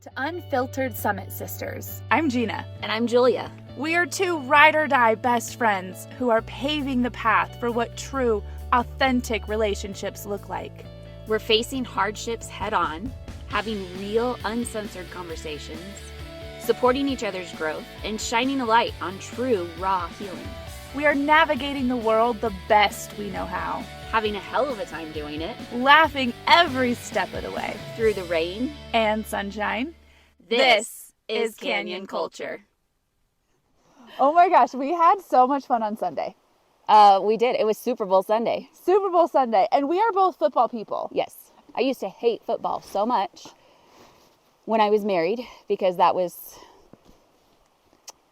To Unfiltered Summit Sisters, I'm Gina. And I'm Julia. We are two ride-or-die best friends who are paving the path for what true, authentic relationships look like. We're facing hardships head-on, having real, uncensored conversations, supporting each other's growth, and shining a light on true, raw healing. We are navigating the world the best we know how. Having a hell of a time doing it. Laughing every step of the way. Through the rain and sunshine. This is Canyon Culture. Oh my gosh, we had so much fun on Sunday. We did. It was Super Bowl Sunday. Super Bowl Sunday. And we are both football people. Yes. I used to hate football so much when I was married because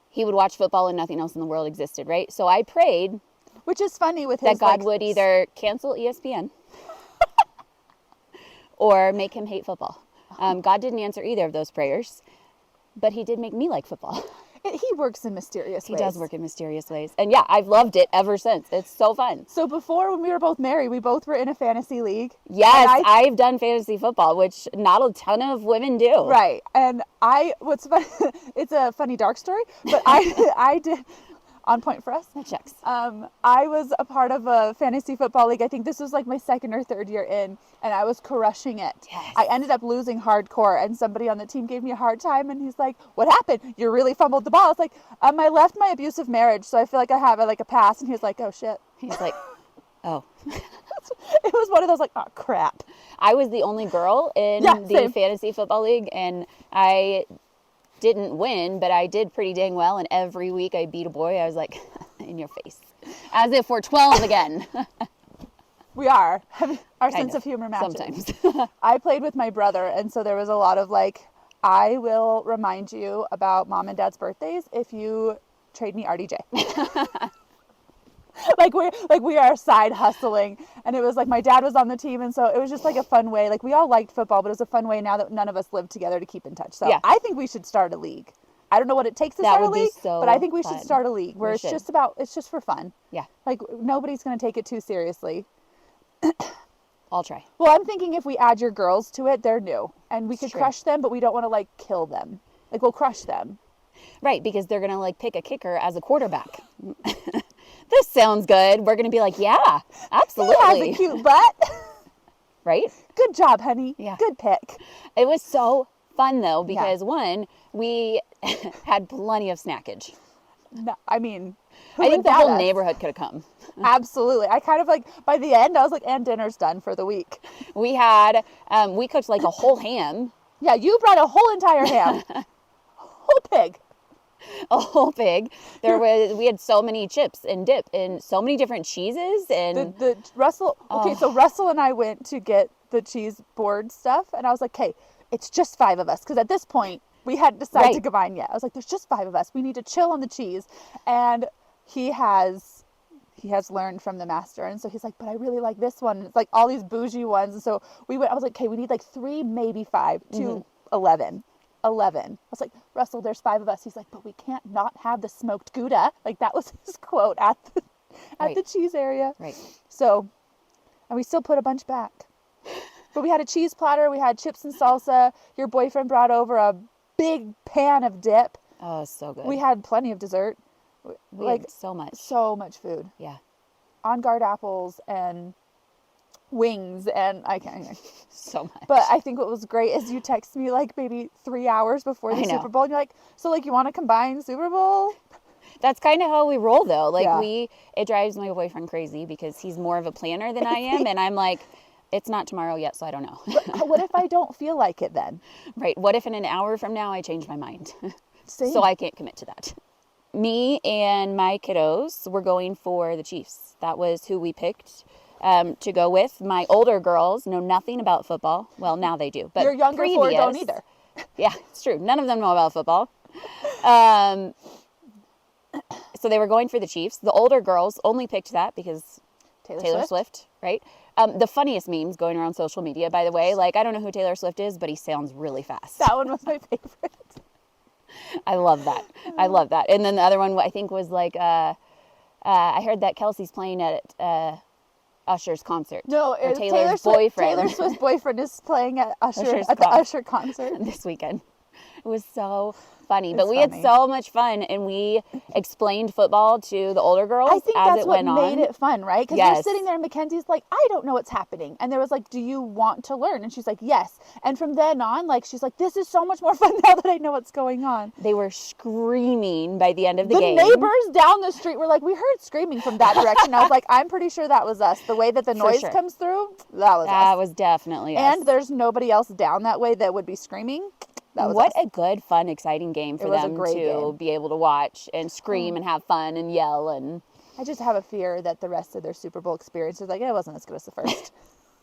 he would watch football and nothing else in the world existed, right? So I prayed. Which is funny with his, that God would either cancel ESPN or make him hate football. God didn't answer either of those prayers, but he did make me like football. He works in mysterious ways. He does work in mysterious ways. And yeah, I've loved it ever since. It's so fun. So before, when we were both married, we both were in a fantasy league. Yes, I've done fantasy football, which not a ton of women do. Right. And what's funny, it's a funny dark story, but I did... On point for us. That checks. I was a part of a fantasy football league. I think this was like my second or third year in, and I was crushing it. Yes. I ended up losing hardcore, and somebody on the team gave me a hard time, and he's like, "What happened? You really fumbled the ball." I was like, "I left my abusive marriage, so I feel like I have a pass." And he was like, "Oh shit." He's like, "Oh." It was one of those like, "Oh crap." I was the only girl in the fantasy football league, and I didn't win, but I did pretty dang well, and every week I beat a boy. I was like, in your face. As if we're 12 again. We are. Our sense of humor matches. Sometimes. I played with my brother, and so there was a lot of I will remind you about mom and dad's birthdays if you trade me RDJ. we are side hustling, and it was like my dad was on the team, and so it was just like a fun way. Like we all liked football, but it was a fun way now that none of us live together to keep in touch. So yeah. I think we should start a league. I don't know what it takes to start a league, but I think we should start a league where it's just for fun. Yeah. Like nobody's going to take it too seriously. I'll try. Well, I'm thinking if we add your girls to it, they're new, and we could crush them, but we don't want to kill them. We'll crush them. Right, because they're going to pick a kicker as a quarterback. This sounds good. We're going to be like, yeah, absolutely. He has a cute butt. Right? Good job, honey. Yeah. Good pick. It was so fun, though, because one, we had plenty of snackage. No, I think the whole neighborhood could have come. Absolutely. I kind of by the end, I was like, and dinner's done for the week. We had, we cooked a whole ham. Yeah, you brought a whole entire ham. Whole pig. A whole pig. We had so many chips and dip and so many different cheeses and Russell. Okay, so Russell and I went to get the cheese board stuff, and I was like, "Hey, it's just 5 of us," because at this point we hadn't decided to combine yet. I was like, "There's just 5 of us. We need to chill on the cheese," and he has learned from the master, and so he's like, "But I really like this one." And it's all these bougie ones, and so we went. I was like, "Okay, we need 3, maybe 5 to 11." 11. I was like, "Russell, there's 5 of us." He's like, "But we can't not have the smoked Gouda." That was his quote at the cheese area. Right. So, and we still put a bunch back. But we had a cheese platter. We had chips and salsa. Your boyfriend brought over a big pan of dip. Oh, so good. We had plenty of dessert. We had so much. So much food. Yeah. On guard apples and wings, and I can't. So much. But I think what was great is you text me maybe 3 hours before the Super Bowl, and you're like, "So you want to combine Super Bowl?" That's kind of how we roll, though. It drives my boyfriend crazy because he's more of a planner than I am, and I'm like, it's not tomorrow yet, so I don't know. But what if I don't feel like it then? Right. What if in an hour from now I change my mind? Same. So I can't commit to that. Me and my kiddos were going for the Chiefs. That was who we picked to go with. My older girls know nothing about football. Well, now they do. But your younger 4 don't either. Yeah, it's true. None of them know about football. So they were going for the Chiefs. The older girls only picked that because Taylor Swift, right? The funniest memes going around social media, by the way. I don't know who Taylor Swift is, but he sounds really fast. That one was my favorite. I love that. I love that. And then the other one I think was I heard that Kelsey's playing at Usher's concert. No, Taylor's boyfriend. Taylor Swift's boyfriend is playing at the Usher concert this weekend. It was so funny. It's But we had funny. so much fun, and we explained football to the older girls I think as that's it what went made on. it fun, right? Because Yes. we're sitting there and Mackenzie's like, I don't know what's happening. And there was like, do you want to learn? And she's like, yes. And from then on, like, she's like, this is so much more fun now that I know what's going on. They were screaming by the end of the The game. neighbors down the street were like, we heard screaming from that direction. I was like, I'm pretty sure that was us. The way that the For noise sure. comes through, that was That us. was definitely us. And there's nobody else down that way that would be screaming. That was What us. a good, fun, exciting game for was a them great to game. be able to watch and scream and have fun and yell. And I just have a fear that the rest of their Super Bowl experience is like, it wasn't as good as the first.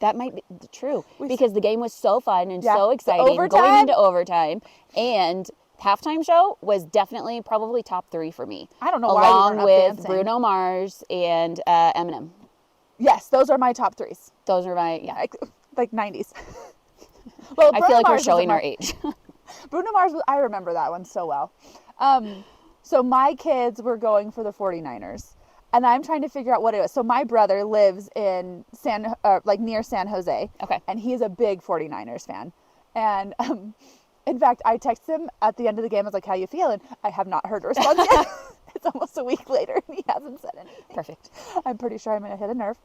that might be true because the game was so fun and Yeah, so the exciting going overtime. into overtime. And halftime show was definitely probably top 3 for me. I don't know why we along weren't up with dancing. Bruno Mars and Eminem. Yes, those are my top 3s. Those are my Like 90s. Well, I Bruno feel like Mars we're showing isn't our my- age. Bruno Mars, I remember that one so well. So my kids were going for the 49ers. And I'm trying to figure out what it was. So my brother lives in near San Jose. Okay. And he is a big 49ers fan. And in fact, I texted him at the end of the game. I was like, how you feeling? I have not heard a response yet. It's almost a week later and he hasn't said anything. Perfect. I'm pretty sure I'm going to hit a nerve.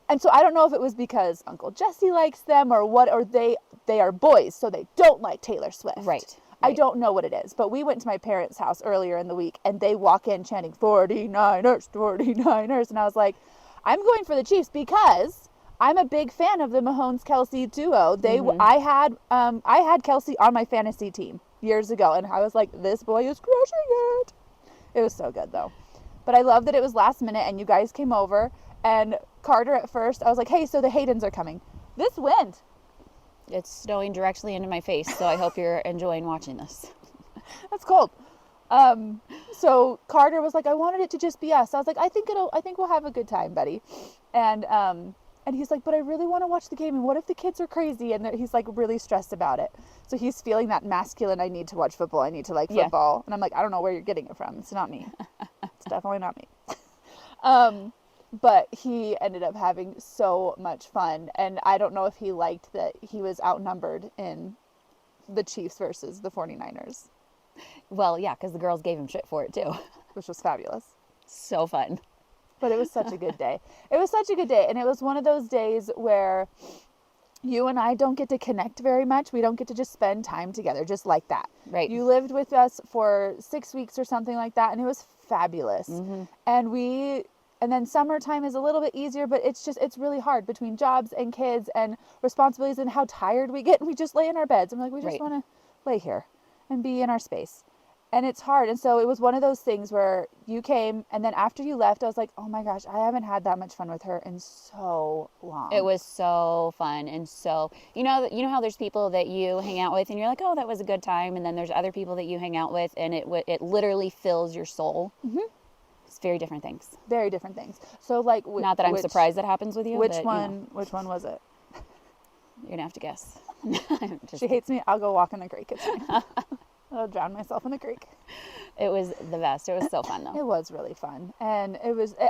And so I don't know if it was because Uncle Jesse likes them or what, or they are boys, so they don't like Taylor Swift. Right. I don't know what it is, but we went to my parents' house earlier in the week and they walk in chanting 49ers, 49ers. And I was like, I'm going for the Chiefs because I'm a big fan of the Mahomes-Kelsey duo. I had Kelsey on my fantasy team years ago and I was like, this boy is crushing it. It was so good though. But I love that it was last minute and you guys came over and Carter at first, I was like, hey, so the Haydens are coming. This wind. It's snowing directly into my face, so I hope you're enjoying watching this. That's cold. So Carter was like, I wanted it to just be us. I was like, I think we'll have a good time, buddy. And he's like, but I really want to watch the game. And what if the kids are crazy? And he's like really stressed about it. So he's feeling that masculine, I need to watch football. I need to like football. And I'm like, I don't know where you're getting it from. It's not me. It's definitely not me. But he ended up having so much fun. And I don't know if he liked that he was outnumbered in the Chiefs versus the 49ers. Well, yeah, because the girls gave him shit for it too. Which was fabulous. So fun. But it was such a good day. It was such a good day. And it was one of those days where you and I don't get to connect very much. We don't get to just spend time together just like that. Right. You lived with us for 6 weeks or something like that. And it was fabulous. And then summertime is a little bit easier, but it's really hard between jobs and kids and responsibilities and how tired we get. And we just lay in our beds. And we're like, we just want to lay here and be in our space. And it's hard. And so it was one of those things where you came and then after you left, I was like, oh my gosh, I haven't had that much fun with her in so long. It was so fun. And so, you know how there's people that you hang out with and you're like, oh, that was a good time. And then there's other people that you hang out with and it literally fills your soul. Mm-hmm. It's very different things. Very different things. So like, not that I'm surprised that happens with you. Which but, one was it? You're gonna have to guess. She hates me. I'll go walk in the creek. It's fine. I'll drown myself in the creek. It was the best. It was so fun though. It was really fun. And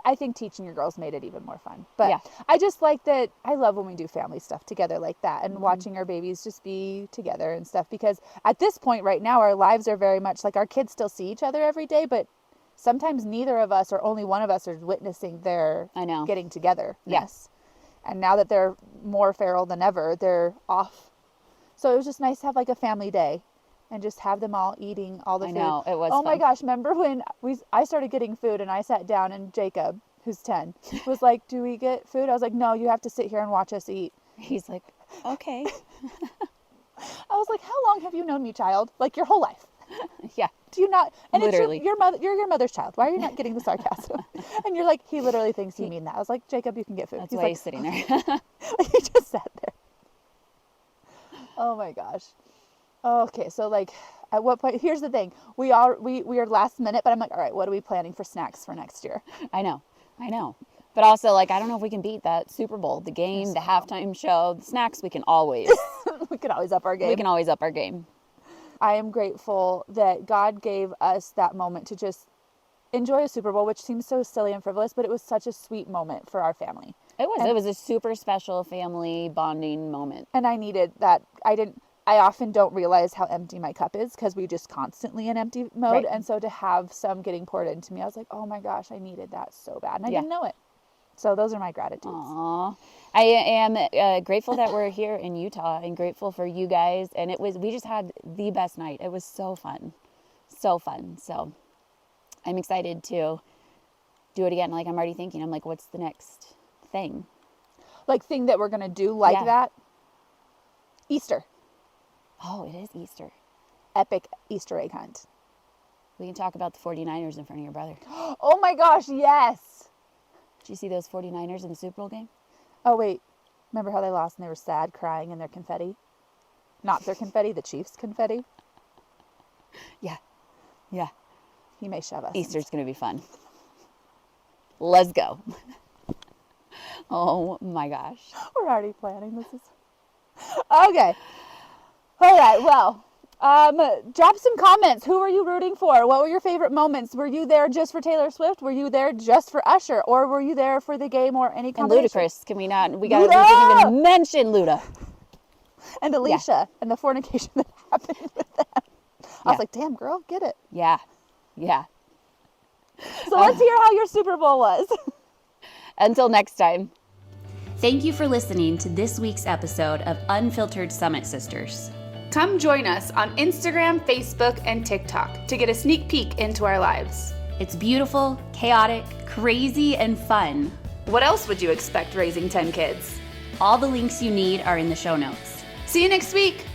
I think teaching your girls made it even more fun. But yeah. I just like that. I love when we do family stuff together like that and watching our babies just be together and stuff, because at this point right now, our lives are very much like our kids still see each other every day, but sometimes neither of us or only one of us are witnessing their getting together. Yes. And now that they're more feral than ever, they're off. So it was just nice to have like a family day and just have them all eating all the food. I know, it was Oh my fun. gosh, remember when I started getting food and I sat down and Jacob, who's 10, was like, do we get food? I was like, no, you have to sit here and watch us eat. He's like, okay. I was like, how long have you known me, child? Like your whole life. Yeah. Do you not? And literally. It's you're your mother's child. Why are you not getting the sarcasm? And you're like, he literally thinks you mean that. I was like, Jacob, you can get food. That's He's why like, he's sitting there. he just sat there. Oh my gosh. Okay, so like at what point, here's the thing. We are last minute, but I'm like, all right, what are we planning for snacks for next year? I know. But also, like, I don't know if we can beat that Super Bowl, the game, the halftime show, the snacks. We can always up our game. We can always up our game. I am grateful that God gave us that moment to just enjoy a Super Bowl, which seems so silly and frivolous, but it was such a sweet moment for our family. It was a super special family bonding moment. And I needed that. I often don't realize how empty my cup is because we just constantly in empty mode. Right. And so to have some getting poured into me, I was like, oh my gosh, I needed that so bad. And I Yeah. didn't know it. So those are my gratitudes. Aw. I am grateful that we're here in Utah and grateful for you guys. And we just had the best night. It was so fun. So fun. So I'm excited to do it again. Like I'm already thinking, I'm like, what's the next thing? Like thing that we're going to do like Yeah. that. Easter. Oh, it is Easter. Epic Easter egg hunt. We can talk about the 49ers in front of your brother. Oh my gosh, yes. Did you see those 49ers in the Super Bowl game? Oh wait, remember how they lost and they were sad crying in their confetti? Not their confetti, the Chiefs' confetti. Yeah. Yeah. He may shove us. Easter's going to be fun. Let's go. Oh my gosh. We're already planning. This is okay. All right. Well, drop some comments. Who were you rooting for? What were your favorite moments? Were you there just for Taylor Swift? Were you there just for Usher? Or were you there for the game or any And combination? Ludacris. Can we not? We didn't even mention Luda. And Alicia and the fornication that happened with them. I was like, damn, girl, get it. Yeah. Yeah. So let's hear how your Super Bowl was. Until next time. Thank you for listening to this week's episode of Unfiltered Summit Sisters. Come join us on Instagram, Facebook, and TikTok to get a sneak peek into our lives. It's beautiful, chaotic, crazy, and fun. What else would you expect raising 10 kids? All the links you need are in the show notes. See you next week.